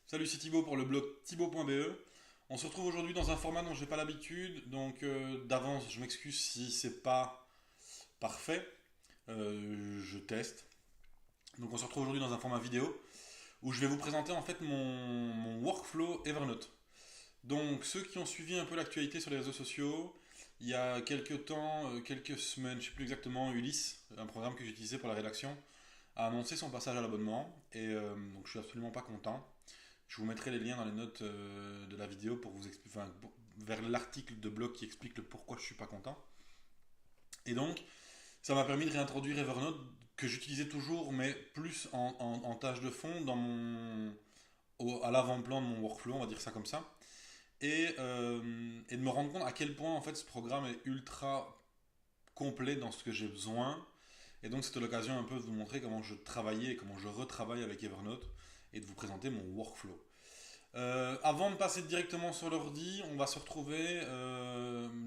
Salut, c'est Thibaut pour le blog thibaut.be. On se retrouve aujourd'hui dans un format dont j'ai pas l'habitude, donc d'avance je m'excuse si c'est pas parfait. Je teste. Donc on se retrouve aujourd'hui dans un format vidéo où je vais vous présenter en fait mon workflow Evernote. Donc ceux qui ont suivi un peu l'actualité sur les réseaux sociaux, il y a quelques temps, quelques semaines, je sais plus exactement, Ulysse, un programme que j'utilisais pour la rédaction, a annoncé son passage à l'abonnement et donc je suis absolument pas content. Je vous mettrai les liens dans les notes de la vidéo pour vous expliquer, enfin, vers l'article de blog qui explique le pourquoi je suis pas content. Et donc, ça m'a permis de réintroduire Evernote que j'utilisais toujours, mais plus en tâche de fond à l'avant-plan de mon workflow, on va dire ça comme ça. Et de me rendre compte à quel point en fait ce programme est ultra complet dans ce que j'ai besoin. Et donc c'était l'occasion un peu de vous montrer comment je travaillais et comment je retravaille avec Evernote et de vous présenter mon workflow. Avant de passer directement sur l'ordi, on va se retrouver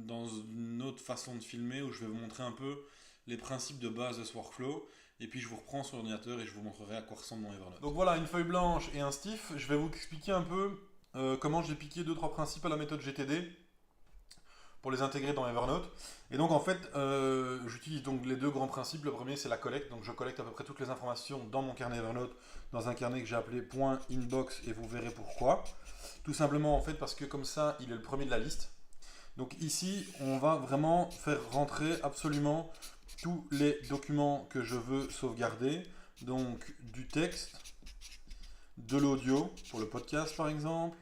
dans une autre façon de filmer où je vais vous montrer un peu les principes de base de ce workflow. Et puis je vous reprends sur l'ordinateur et je vous montrerai à quoi ressemble mon Evernote. Donc voilà, une feuille blanche et un stiff. Je vais vous expliquer un peu comment j'ai piqué 2-3 principes à la méthode GTD pour les intégrer dans Evernote. Et donc en fait, j'utilise donc les deux grands principes. Le premier, c'est la collecte. Donc je collecte à peu près toutes les informations dans mon carnet Evernote, dans un carnet que j'ai appelé .inbox, et vous verrez pourquoi. Tout simplement en fait parce que comme ça, il est le premier de la liste. Donc ici, on va vraiment faire rentrer absolument tous les documents que je veux sauvegarder. Donc du texte, de l'audio, pour le podcast par exemple,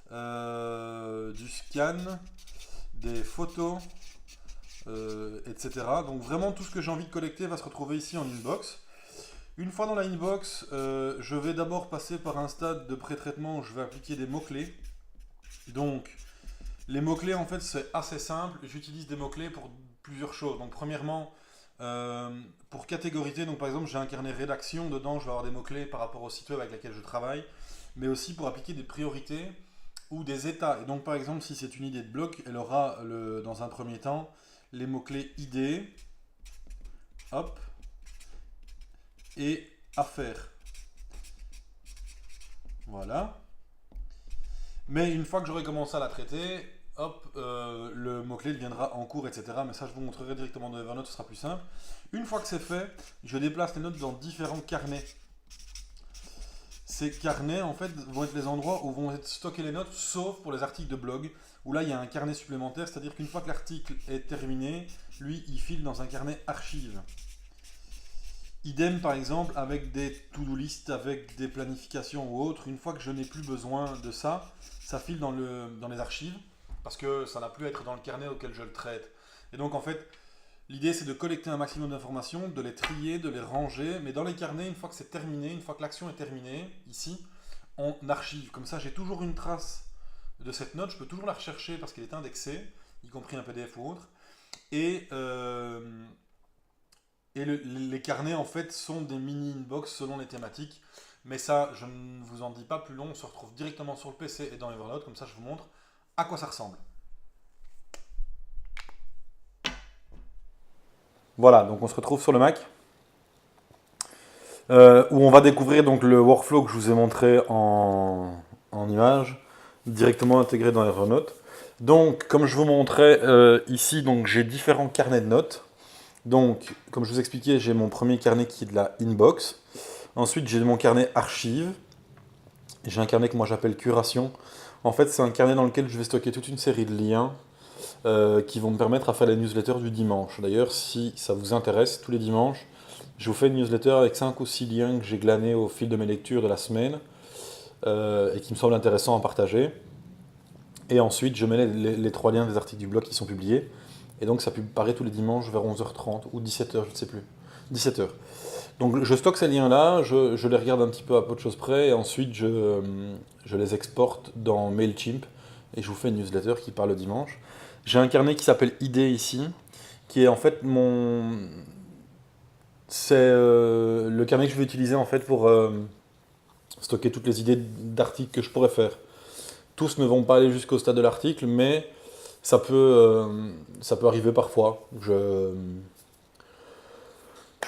du scan, des photos, etc. Donc vraiment tout ce que j'ai envie de collecter va se retrouver ici en inbox. Une fois dans la inbox, je vais d'abord passer par un stade de pré-traitement où je vais appliquer des mots-clés. Donc les mots-clés en fait c'est assez simple, j'utilise des mots-clés pour plusieurs choses. Donc premièrement, pour catégoriser, donc par exemple j'ai un carnet rédaction, dedans je vais avoir des mots-clés par rapport au site web avec lequel je travaille, mais aussi pour appliquer des priorités ou des états. Et donc par exemple si c'est une idée de blog, elle aura dans un premier temps les mots-clés idée, hop, et affaire. Voilà. Mais une fois que j'aurai commencé à la traiter, hop, le mot-clé deviendra en cours, etc. Mais ça, je vous montrerai directement dans Evernote, ce sera plus simple. Une fois que c'est fait, je déplace les notes dans différents carnets. Ces carnets, en fait, vont être les endroits où vont être stockées les notes, sauf pour les articles de blog, où là, il y a un carnet supplémentaire, c'est-à-dire qu'une fois que l'article est terminé, lui, il file dans un carnet archive. Idem par exemple avec des to-do list, avec des planifications ou autres. Une fois que je n'ai plus besoin de ça, ça file dans les archives parce que ça n'a plus à être dans le carnet auquel je le traite. Et donc en fait, l'idée c'est de collecter un maximum d'informations, de les trier, de les ranger. Mais dans les carnets, une fois que c'est terminé, une fois que l'action est terminée, ici, on archive. Comme ça, j'ai toujours une trace de cette note. Je peux toujours la rechercher parce qu'elle est indexée, y compris un PDF ou autre. Et les carnets, en fait, sont des mini-inbox selon les thématiques. Mais ça, je ne vous en dis pas plus long. On se retrouve directement sur le PC et dans Evernote. Comme ça, je vous montre à quoi ça ressemble. Voilà, donc on se retrouve sur le Mac. Où on va découvrir donc le workflow que je vous ai montré en image, directement intégré dans Evernote. Donc, comme je vous montrais ici, donc j'ai différents carnets de notes. Donc, comme je vous expliquais, j'ai mon premier carnet qui est de la inbox. Ensuite, j'ai mon carnet archive. J'ai un carnet que moi j'appelle curation. En fait, c'est un carnet dans lequel je vais stocker toute une série de liens qui vont me permettre à faire les newsletters du dimanche. D'ailleurs, si ça vous intéresse, tous les dimanches, je vous fais une newsletter avec 5 ou 6 liens que j'ai glanés au fil de mes lectures de la semaine et qui me semblent intéressants à partager. Et ensuite, je mets les 3 liens des articles du blog qui sont publiés. Et donc, ça paraît tous les dimanches vers 11h30 ou 17h, je ne sais plus. 17h. Donc je stocke ces liens-là, je les regarde un petit peu à peu de choses près, et ensuite je les exporte dans MailChimp, et je vous fais une newsletter qui part le dimanche. J'ai un carnet qui s'appelle Idées ici, qui est en fait c'est le carnet que je vais utiliser en fait pour stocker toutes les idées d'articles que je pourrais faire. Tous ne vont pas aller jusqu'au stade de l'article, mais ça peut arriver parfois. Je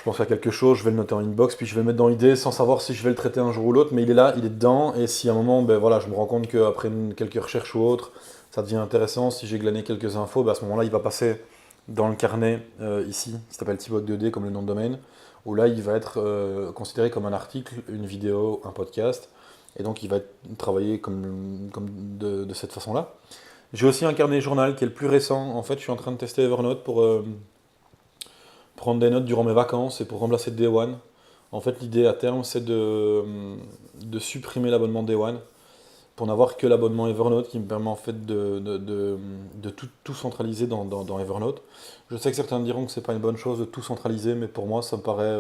je pense à quelque chose, je vais le noter en inbox, puis je vais le mettre dans l'idée sans savoir si je vais le traiter un jour ou l'autre, mais il est là, il est dedans, et si à un moment, ben voilà, je me rends compte qu'après quelques recherches ou autres, ça devient intéressant, si j'ai glané quelques infos, ben à ce moment-là, il va passer dans le carnet ici, qui s'appelle Thibaut 2D comme le nom de domaine, où là, il va être considéré comme un article, une vidéo, un podcast, et donc il va être travaillé comme de cette façon-là. J'ai aussi un carnet journal qui est le plus récent. En fait, je suis en train de tester Evernote pour prendre des notes durant mes vacances et pour remplacer Day One. En fait, l'idée à terme, c'est de supprimer l'abonnement Day One pour n'avoir que l'abonnement Evernote qui me permet en fait de tout centraliser dans Evernote. Je sais que certains diront que c'est pas une bonne chose de tout centraliser, mais pour moi, ça me paraît.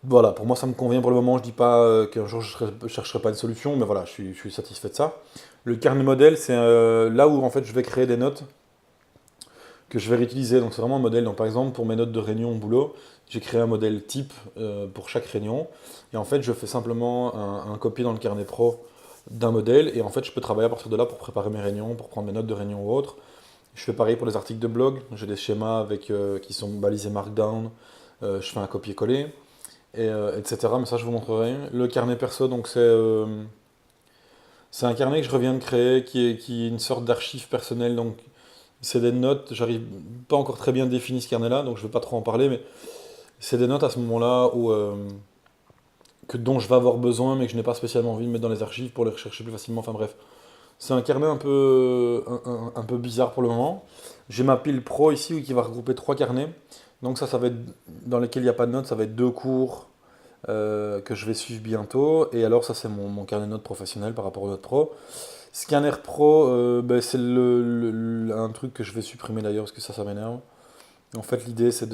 Voilà, pour moi, ça me convient pour le moment. Je dis pas qu'un jour je ne chercherai pas une solution, mais voilà, je suis satisfait de ça. Le carnet modèle, c'est là où en fait je vais créer des notes que je vais réutiliser. Donc c'est vraiment un modèle. Donc par exemple, pour mes notes de réunion au boulot, j'ai créé un modèle type pour chaque réunion. Et en fait, je fais simplement un copier dans le carnet pro d'un modèle. Et en fait, je peux travailler à partir de là pour préparer mes réunions, pour prendre mes notes de réunion ou autres. Je fais pareil pour les articles de blog. J'ai des schémas avec, qui sont balisés Markdown. Je fais un copier-coller, etc. Mais ça, je vous montrerai. Le carnet perso, donc c'est un carnet que je reviens de créer, qui est une sorte d'archive personnelle. Donc c'est des notes, j'arrive pas encore très bien défini ce carnet-là, donc je ne vais pas trop en parler, mais c'est des notes à ce moment-là dont je vais avoir besoin, mais que je n'ai pas spécialement envie de mettre dans les archives pour les rechercher plus facilement. Enfin bref, c'est un carnet un peu bizarre pour le moment. J'ai ma pile pro ici qui va regrouper trois carnets. Donc ça va être dans lesquels il n'y a pas de notes, ça va être deux cours que je vais suivre bientôt. Et alors ça c'est mon carnet de notes professionnel par rapport aux notes pro. Scanner Pro, ben, c'est un truc que je vais supprimer d'ailleurs parce que ça m'énerve. En fait, l'idée c'est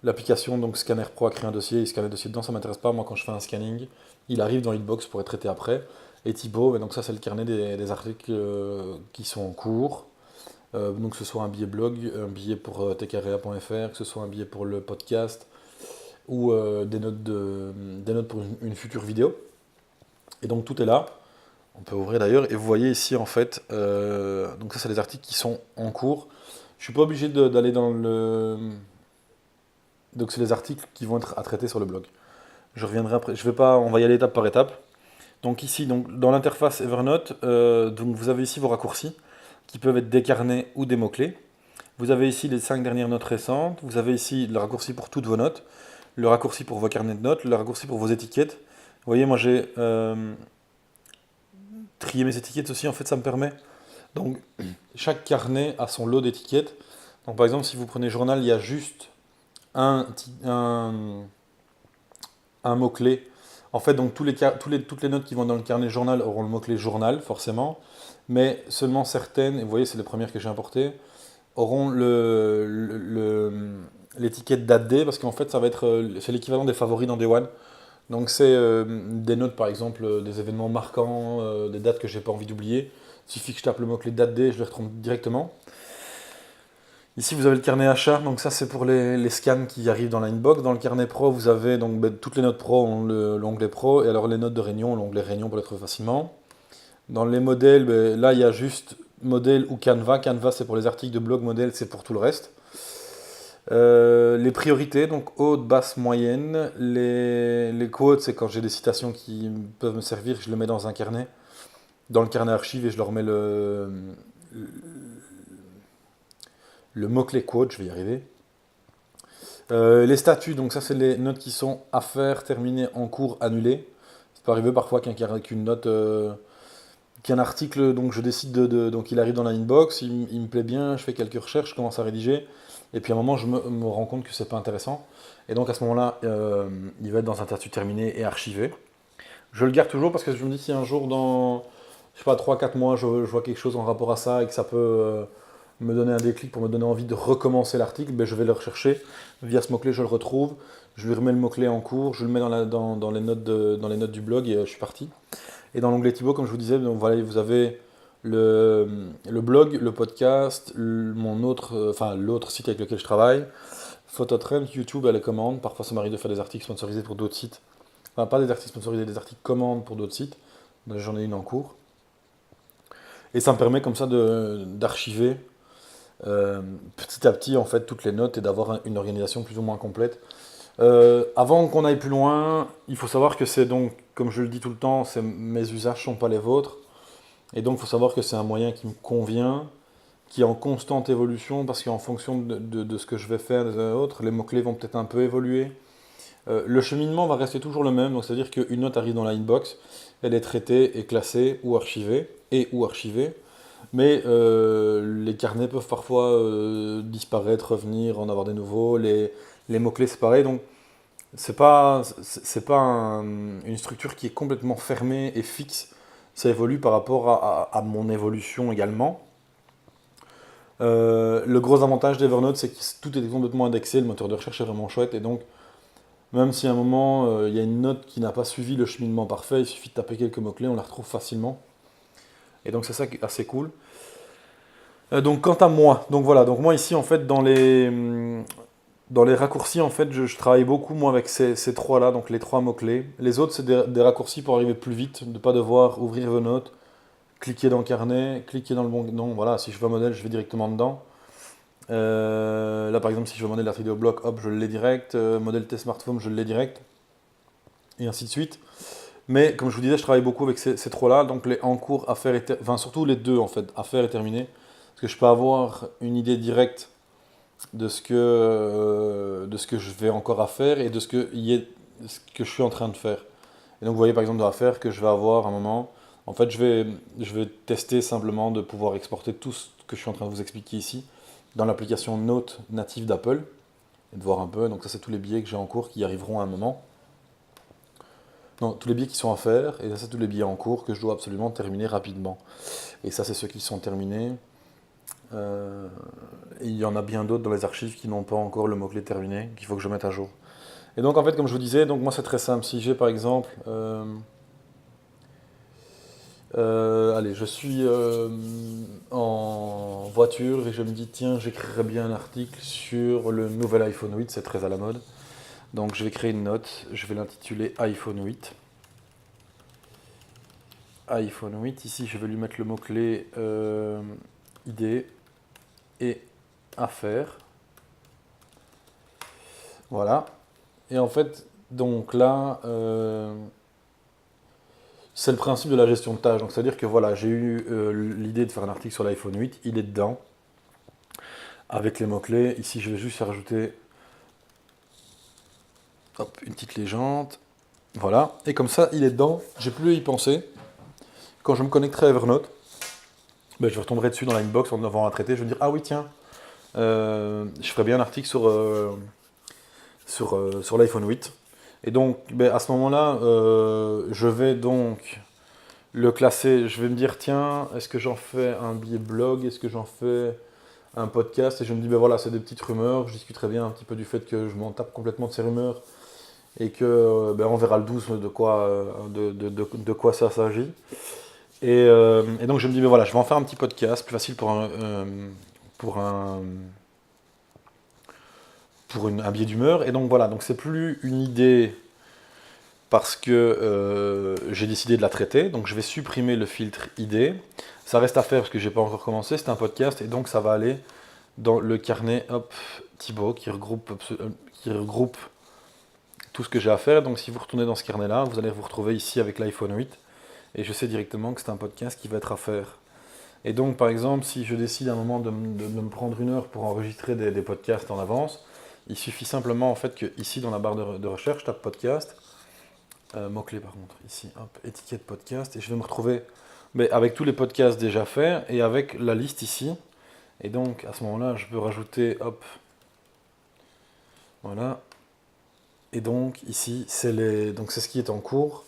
l'application, donc Scanner Pro a créé un dossier, il scanne le dossier dedans, ça m'intéresse pas. Moi, quand je fais un scanning, il arrive dans l'inbox pour être traité après. Et Thibaut, ben, donc ça c'est le carnet des articles qui sont en cours. Donc que ce soit un billet blog, un billet pour tcarea.fr, que ce soit un billet pour le podcast ou des notes pour une future vidéo. Et donc tout est là. On peut ouvrir d'ailleurs, et vous voyez ici en fait, donc ça c'est les articles qui sont en cours. Je suis pas obligé d'aller dans le. Donc c'est les articles qui vont être à traiter sur le blog. Je reviendrai après, je vais pas, on va y aller étape par étape. Donc ici, donc, dans l'interface Evernote, donc vous avez ici vos raccourcis qui peuvent être des carnets ou des mots-clés. Vous avez ici les 5 dernières notes récentes, vous avez ici le raccourci pour toutes vos notes, le raccourci pour vos carnets de notes, le raccourci pour vos étiquettes. Vous voyez, moi j'ai trier mes étiquettes aussi, en fait, ça me permet. Donc, chaque carnet a son lot d'étiquettes. Donc, par exemple, si vous prenez journal, il y a juste un, un, un mot-clé. En fait, donc, toutes les notes qui vont dans le carnet journal auront le mot-clé journal, forcément. Mais seulement certaines, et vous voyez, c'est les premières que j'ai importées, auront l'étiquette date D, parce qu'en fait, ça va être, c'est l'équivalent des favoris dans Day One. Donc c'est des notes par exemple, des événements marquants, des dates que j'ai pas envie d'oublier. Il suffit que je tape le mot-clé date D et je les retrouve directement. Ici vous avez le carnet achat, donc ça c'est pour les scans qui arrivent dans l'inbox. Dans le carnet pro vous avez donc toutes les notes pro ont l'onglet pro, et alors les notes de réunion ont l'onglet réunion pour les trouver facilement. Dans les modèles, là il y a juste modèle ou Canva. Canva c'est pour les articles de blog, modèle c'est pour tout le reste. Les priorités, donc haute, basse, moyenne. Les quotes, c'est quand j'ai des citations qui peuvent me servir, je le mets dans un carnet, dans le carnet archive, et je leur mets le mot-clé quote, je vais y arriver. Les statuts, donc ça c'est les notes qui sont à faire, terminées, en cours, annulées. Ça peut arriver parfois qu'une note, qu'un article, donc je décide donc il arrive dans la inbox, il me plaît bien, je fais quelques recherches, je commence à rédiger. Et puis à un moment, je me rends compte que c'est pas intéressant. Et donc à ce moment-là, il va être dans un statut terminé et archivé. Je le garde toujours parce que je me dis si un jour, dans, je sais pas, 3 4 mois, je vois quelque chose en rapport à ça et que ça peut me donner un déclic pour me donner envie de recommencer l'article, ben, je vais le rechercher. Via ce mot-clé, je le retrouve. Je lui remets le mot-clé en cours, je le mets dans les notes du blog et je suis parti. Et dans l'onglet Thibaut, comme je vous disais, donc, voilà, vous avez le blog, le podcast, l'autre site avec lequel je travaille, Phototrend, YouTube à la commande. Parfois, ça m'arrive de faire des articles sponsorisés pour d'autres sites. Enfin, pas des articles sponsorisés, des articles commandes pour d'autres sites. J'en ai une en cours. Et ça me permet comme ça d'archiver petit à petit en fait toutes les notes et d'avoir une organisation plus ou moins complète. Avant qu'on aille plus loin, il faut savoir que c'est donc, comme je le dis tout le temps, mes usages ne sont pas les vôtres. Et donc il faut savoir que c'est un moyen qui me convient, qui est en constante évolution, parce qu'en fonction de ce que je vais faire des uns et autres, les mots-clés vont peut-être un peu évoluer. Le cheminement va rester toujours le même, donc c'est-à-dire qu'une note arrive dans la inbox, elle est traitée et classée ou archivée, mais les carnets peuvent parfois disparaître, revenir, en avoir des nouveaux, les mots-clés c'est pareil, donc c'est pas une structure qui est complètement fermée et fixe, ça évolue par rapport à mon évolution également. Le gros avantage d'Evernote, c'est que tout est complètement indexé, le moteur de recherche est vraiment chouette, et donc même si à un moment il y a une note qui n'a pas suivi le cheminement parfait, il suffit de taper quelques mots-clés, on la retrouve facilement. Et donc c'est ça qui est assez cool. Donc quant à moi, donc voilà, donc moi ici en fait dans les raccourcis en fait je travaille beaucoup moi avec ces trois-là, donc les trois mots-clés. Les autres c'est des raccourcis pour arriver plus vite, de ne pas devoir ouvrir Evernote, cliquer dans le carnet, cliquer dans le bon... Non, voilà, si je veux un modèle, je vais directement dedans. Là, par exemple, si je veux un modèle d'art vidéo bloc, hop, je l'ai direct. Modèle test smartphone, je l'ai direct. Et ainsi de suite. Mais, comme je vous disais, je travaille beaucoup avec ces trois-là. Donc, les en cours, à faire, enfin, surtout les deux, en fait, à faire et terminer. Parce que je peux avoir une idée directe de ce que je vais encore à faire et de ce que je suis en train de faire. Et donc, vous voyez, par exemple, dans l'affaire que je vais avoir un moment. En fait, je vais tester simplement de pouvoir exporter tout ce que je suis en train de vous expliquer ici dans l'application Note native d'Apple et de voir un peu. Donc ça, c'est tous les billets que j'ai en cours qui arriveront à un moment. Non, tous les billets qui sont à faire, et ça, c'est tous les billets en cours que je dois absolument terminer rapidement. Et ça, c'est ceux qui sont terminés. Et il y en a bien d'autres dans les archives qui n'ont pas encore le mot-clé terminé, qu'il faut que je mette à jour. Et donc, en fait, comme je vous disais, donc moi, c'est très simple. Si j'ai, par exemple... allez, je suis en voiture et je me dis, tiens, j'écrirais bien un article sur le nouvel iPhone 8, c'est très à la mode. Donc je vais créer une note, je vais l'intituler iPhone 8. iPhone 8, ici je vais lui mettre le mot-clé idée et affaires. Voilà. Et en fait, donc là, c'est le principe de la gestion de tâches. Donc c'est-à-dire que voilà, j'ai eu l'idée de faire un article sur l'iPhone 8, il est dedans, avec les mots-clés. Ici je vais juste rajouter hop, une petite légende. Voilà. Et comme ça, il est dedans, j'ai plus à y penser. Quand je me connecterai à Evernote, ben, je retomberai dessus dans la inbox en avant à traiter. Je vais me dire, ah oui, tiens, je ferai bien un article sur l'iPhone 8. Et donc, ben, à ce moment-là, je vais donc le classer. Je vais me dire, tiens, est-ce que j'en fais un billet blog? Est-ce que j'en fais un podcast? Et je me dis, ben voilà, c'est des petites rumeurs. Je discuterai bien un petit peu du fait que je m'en tape complètement de ces rumeurs. Et que ben, on verra le 12 de quoi ça s'agit. Et donc je me dis, mais voilà, je vais en faire un petit podcast, plus facile pour un billet d'humeur. Et donc voilà, donc c'est plus une idée parce que j'ai décidé de la traiter. Donc je vais supprimer le filtre idée. Ça reste à faire parce que j'ai pas encore commencé, c'est un podcast. Et donc ça va aller dans le carnet hop, Thibaut qui regroupe tout ce que j'ai à faire. Donc si vous retournez dans ce carnet-là, vous allez vous retrouver ici avec l'iPhone 8. Et je sais directement que c'est un podcast qui va être à faire. Et donc, par exemple, si je décide à un moment de me prendre une heure pour enregistrer des podcasts en avance, il suffit simplement en fait que ici dans la barre de recherche, je tape podcast, mot-clé par contre, ici, hop, étiquette podcast, et je vais me retrouver avec tous les podcasts déjà faits et avec la liste ici. Et donc, à ce moment-là, je peux rajouter, hop, voilà. Et donc, ici, c'est ce qui est en cours.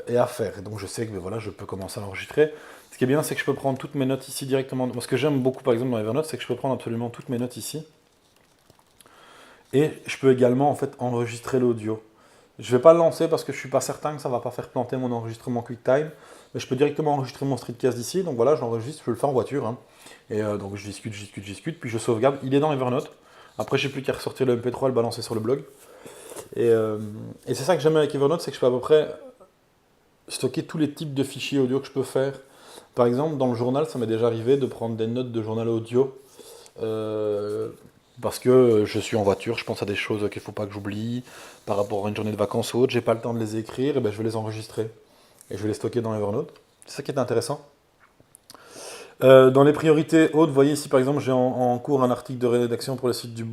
Et à faire. Et donc je sais que voilà, je peux commencer à l'enregistrer. Ce qui est bien, c'est que je peux prendre toutes mes notes ici directement. Moi, ce que j'aime beaucoup par exemple dans Evernote, c'est que je peux prendre absolument toutes mes notes ici. Et je peux également en fait enregistrer l'audio. Je ne vais pas le lancer parce que je ne suis pas certain que ça ne va pas faire planter mon enregistrement QuickTime. Mais je peux directement enregistrer mon streetcast d'ici. Donc voilà, je l'enregistre, je peux le faire en voiture. Hein. Et donc je discute, puis je sauvegarde. Il est dans Evernote. Après, je n'ai plus qu'à ressortir le MP3 et le balancer sur le blog. Et c'est ça que j'aime avec Evernote, c'est que je peux à peu près stocker tous les types de fichiers audio que je peux faire Par exemple, dans le journal, ça m'est déjà arrivé de prendre des notes de journal audio parce que je suis en voiture, je pense à des choses qu'il ne faut pas que j'oublie par rapport à une journée de vacances ou autre, j'ai pas le temps de les écrire, et ben je vais les enregistrer et je vais les stocker dans Evernote. C'est ça qui est intéressant. Dans les priorités hautes, vous voyez ici par exemple, j'ai en cours un article de rédaction pour le site du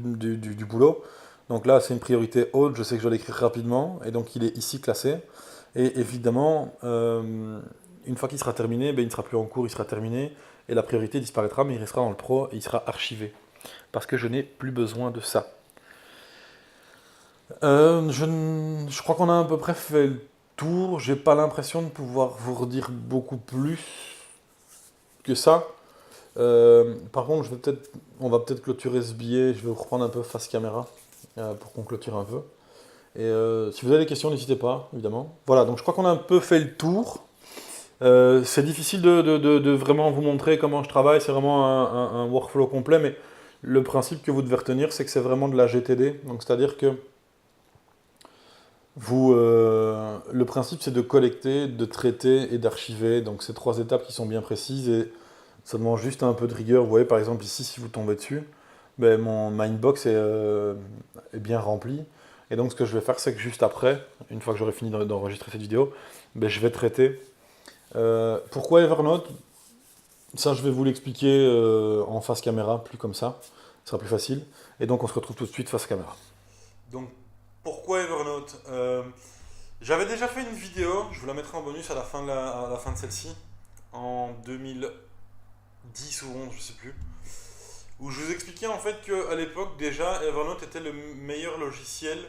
boulot. Donc là, c'est une priorité haute, je sais que je dois l'écrire rapidement, et donc il est ici classé. Et évidemment, une fois qu'il sera terminé, ben, il ne sera plus en cours, il sera terminé, et la priorité disparaîtra, mais il restera dans le pro, et il sera archivé. Parce que je n'ai plus besoin de ça. Je crois qu'on a à peu près fait le tour, j'ai pas l'impression de pouvoir vous redire beaucoup plus que ça. Par contre, on va peut-être clôturer ce billet. Je vais vous reprendre un peu face caméra pour qu'on clôture un peu. Et si vous avez des questions, n'hésitez pas, évidemment. Voilà, donc je crois qu'on a un peu fait le tour. C'est difficile de vraiment vous montrer comment je travaille. C'est vraiment un workflow complet, mais le principe que vous devez retenir, c'est que c'est vraiment de la GTD. Donc, c'est-à-dire que le principe, c'est de collecter, de traiter et d'archiver. Donc, c'est 3 étapes qui sont bien précises et ça demande juste un peu de rigueur. Vous voyez, par exemple, ici, si vous tombez dessus, ben, ma inbox est bien remplie. Et donc, ce que je vais faire, c'est que juste après, une fois que j'aurai fini d'enregistrer cette vidéo, ben, je vais traiter. Pourquoi Evernote? Ça, je vais vous l'expliquer en face caméra, plus comme ça. Ce sera plus facile. Et donc, on se retrouve tout de suite face caméra. Donc, pourquoi Evernote? J'avais déjà fait une vidéo, je vous la mettrai en bonus à la fin de celle-ci, en 2010 ou 11, je sais plus, où je vous expliquais en fait qu'à l'époque, déjà, Evernote était le meilleur logiciel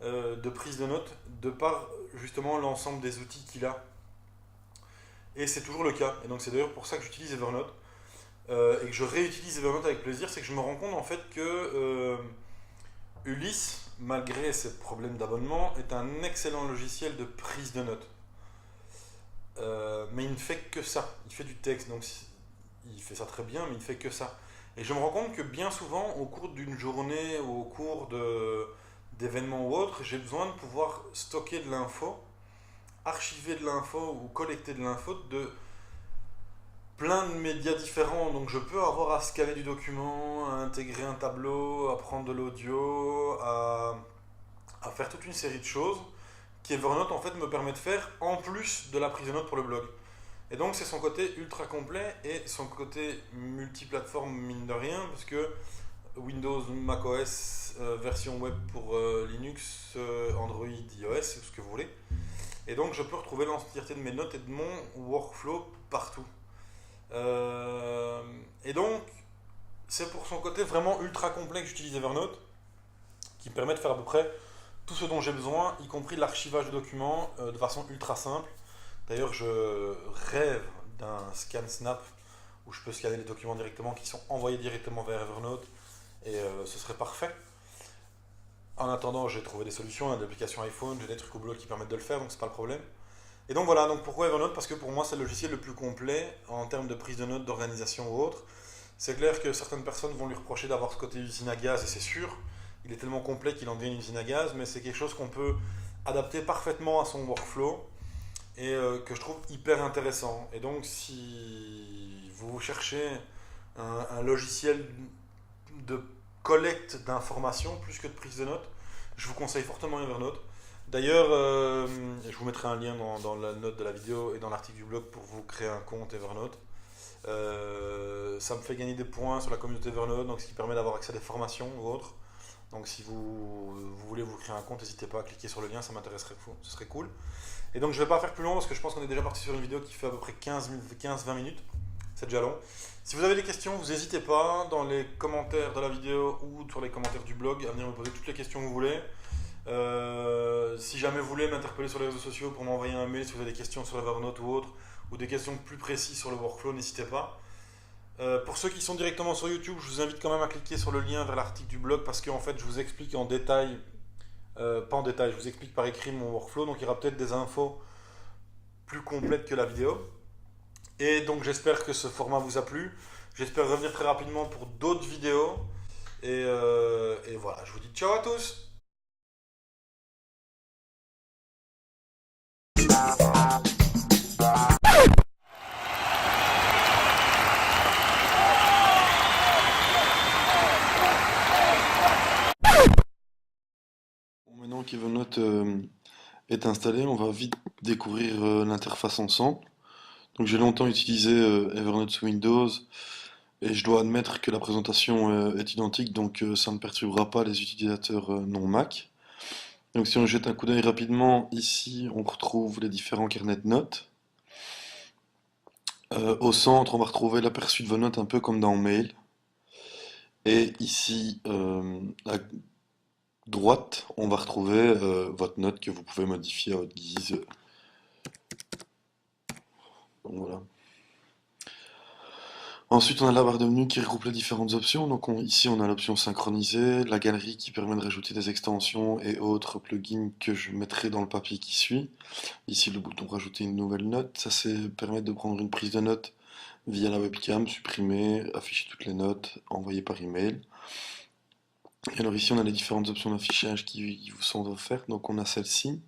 de prise de notes, de par justement l'ensemble des outils qu'il a. Et c'est toujours le cas. Et donc, c'est d'ailleurs pour ça que j'utilise Evernote. Et que je réutilise Evernote avec plaisir, c'est que je me rends compte en fait que Ulysse, malgré ses problèmes d'abonnement, est un excellent logiciel de prise de notes. Mais il ne fait que ça. Il fait du texte, donc il fait ça très bien, mais il ne fait que ça. Et je me rends compte que bien souvent, au cours d'une journée ou au cours d'événements ou autres, j'ai besoin de pouvoir stocker de l'info, archiver de l'info ou collecter de l'info de plein de médias différents. Donc je peux avoir à scanner du document, à intégrer un tableau, à prendre de l'audio, à faire toute une série de choses qui Evernote en fait me permet de faire en plus de la prise de notes pour le blog. Et donc c'est son côté ultra complet et son côté multiplateforme mine de rien, parce que Windows, macOS, version web pour Linux, Android, iOS, c'est tout ce que vous voulez. Et donc je peux retrouver l'entièreté de mes notes et de mon workflow partout. Et donc c'est pour son côté vraiment ultra complet que j'utilise Evernote, qui me permet de faire à peu près tout ce dont j'ai besoin, y compris l'archivage de documents de façon ultra simple. D'ailleurs, je rêve d'un scan snap où je peux scanner les documents directement qui sont envoyés directement vers Evernote et ce serait parfait. En attendant, j'ai trouvé des solutions, des applications iPhone, j'ai des trucs au boulot qui permettent de le faire, donc c'est pas le problème. Et donc voilà, donc pourquoi Evernote? Parce que pour moi c'est le logiciel le plus complet en termes de prise de notes, d'organisation ou autre. C'est clair que certaines personnes vont lui reprocher d'avoir ce côté usine à gaz, et c'est sûr, il est tellement complet qu'il en devient une usine à gaz, mais c'est quelque chose qu'on peut adapter parfaitement à son workflow et que je trouve hyper intéressant. Et donc si vous cherchez un logiciel de collecte d'informations plus que de prise de notes, je vous conseille fortement Evernote. D'ailleurs, je vous mettrai un lien dans la note de la vidéo et dans l'article du blog pour vous créer un compte Evernote. Ça me fait gagner des points sur la communauté Evernote, donc ce qui permet d'avoir accès à des formations ou autres. Donc si vous voulez vous créer un compte, n'hésitez pas à cliquer sur le lien, ça m'intéresserait, ce serait cool. Et donc je ne vais pas faire plus long parce que je pense qu'on est déjà parti sur une vidéo qui fait à peu près 15-20 minutes. C'est déjà long. Si vous avez des questions, vous n'hésitez pas dans les commentaires de la vidéo ou sur les commentaires du blog à venir me poser toutes les questions que vous voulez. Si jamais vous voulez m'interpeller sur les réseaux sociaux pour m'envoyer un mail si vous avez des questions sur Evernote ou autre, ou des questions plus précises sur le workflow, n'hésitez pas. Pour ceux qui sont directement sur YouTube, je vous invite quand même à cliquer sur le lien vers l'article du blog parce qu'en fait je vous explique en détail, pas en détail, je vous explique par écrit mon workflow, donc il y aura peut-être des infos plus complètes que la vidéo. Et donc j'espère que ce format vous a plu, j'espère revenir très rapidement pour d'autres vidéos, et voilà, je vous dis ciao à tous. qu'Evernote est installé, on va vite découvrir l'interface ensemble. Donc j'ai longtemps utilisé Evernote sous Windows et je dois admettre que la présentation est identique, donc ça ne perturbera pas les utilisateurs non Mac. Donc si on jette un coup d'œil rapidement, ici on retrouve les différents carnets de notes. Au centre, on va retrouver l'aperçu de vos notes un peu comme dans Mail. Et ici, à droite, on va retrouver votre note que vous pouvez modifier à votre guise. Donc voilà. Ensuite, on a la barre de menu qui regroupe les différentes options. Donc ici, on a l'option synchroniser, la galerie qui permet de rajouter des extensions et autres plugins que je mettrai dans le papier qui suit. Ici, le bouton rajouter une nouvelle note. Ça, c'est permettre de prendre une prise de notes via la webcam, supprimer, afficher toutes les notes, envoyer par email. Et alors ici, on a les différentes options d'affichage qui vous sont offertes. Donc on a celle-ci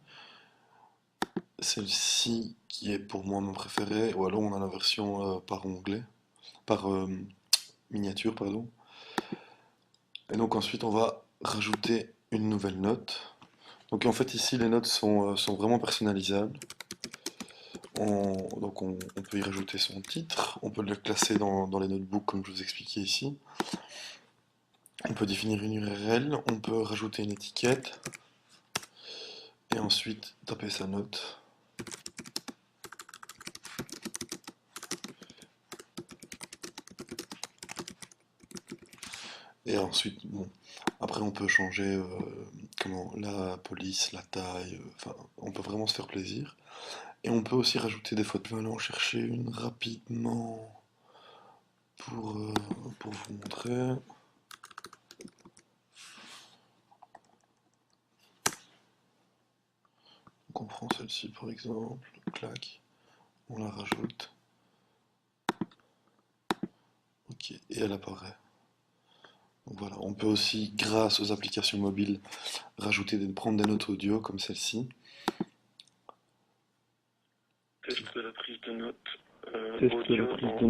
qui est pour moi mon préféré, ou alors on a la version par onglet, par miniature, pardon. Et donc ensuite, on va rajouter une nouvelle note. Donc en fait, ici, les notes sont vraiment personnalisables. Donc on peut y rajouter son titre, on peut le classer dans les notebooks comme je vous expliquais ici. On peut définir une URL, on peut rajouter une étiquette et ensuite taper sa note. Et ensuite, bon, après on peut changer la police, la taille, enfin, on peut vraiment se faire plaisir. Et on peut aussi rajouter des photos. Allons chercher une rapidement pour, pour vous montrer. Donc on prend celle-ci par exemple, clac, on la rajoute. Ok, et elle apparaît. Donc voilà, on peut aussi, grâce aux applications mobiles, prendre des notes audio comme celle-ci. Test de la prise de notes. Test de la prise de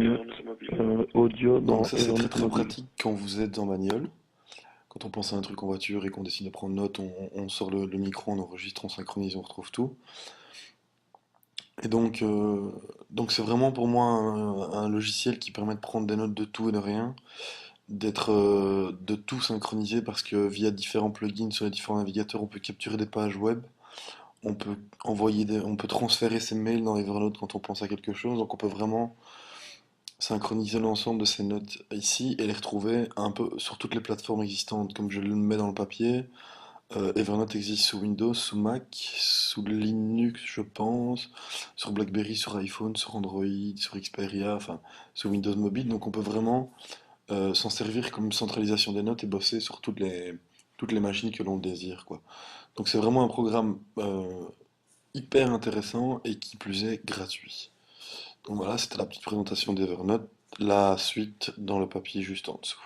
notes audio dans Donc ça c'est Evernote très mobile. pratique quand vous êtes en bagnole. Quand on pense à un truc en voiture et qu'on décide de prendre note, on sort le micro, on enregistre, on synchronise, on retrouve tout. Et donc c'est vraiment pour moi un logiciel qui permet de prendre des notes de tout et de rien, de tout synchroniser parce que via différents plugins sur les différents navigateurs, on peut capturer des pages web, on peut on peut transférer ses mails dans Evernote quand on pense à quelque chose, donc on peut vraiment synchroniser l'ensemble de ces notes ici et les retrouver un peu sur toutes les plateformes existantes, comme je le mets dans le papier. Evernote existe sous Windows, sous Mac, sous Linux, je pense, sur BlackBerry, sur iPhone, sur Android, sur Xperia, enfin, sur Windows Mobile. Donc on peut vraiment s'en servir comme centralisation des notes et bosser sur toutes les machines que l'on désire, quoi. Donc c'est vraiment un programme hyper intéressant et qui plus est gratuit. Donc voilà, c'était la petite présentation d'Evernote. La suite dans le papier juste en dessous.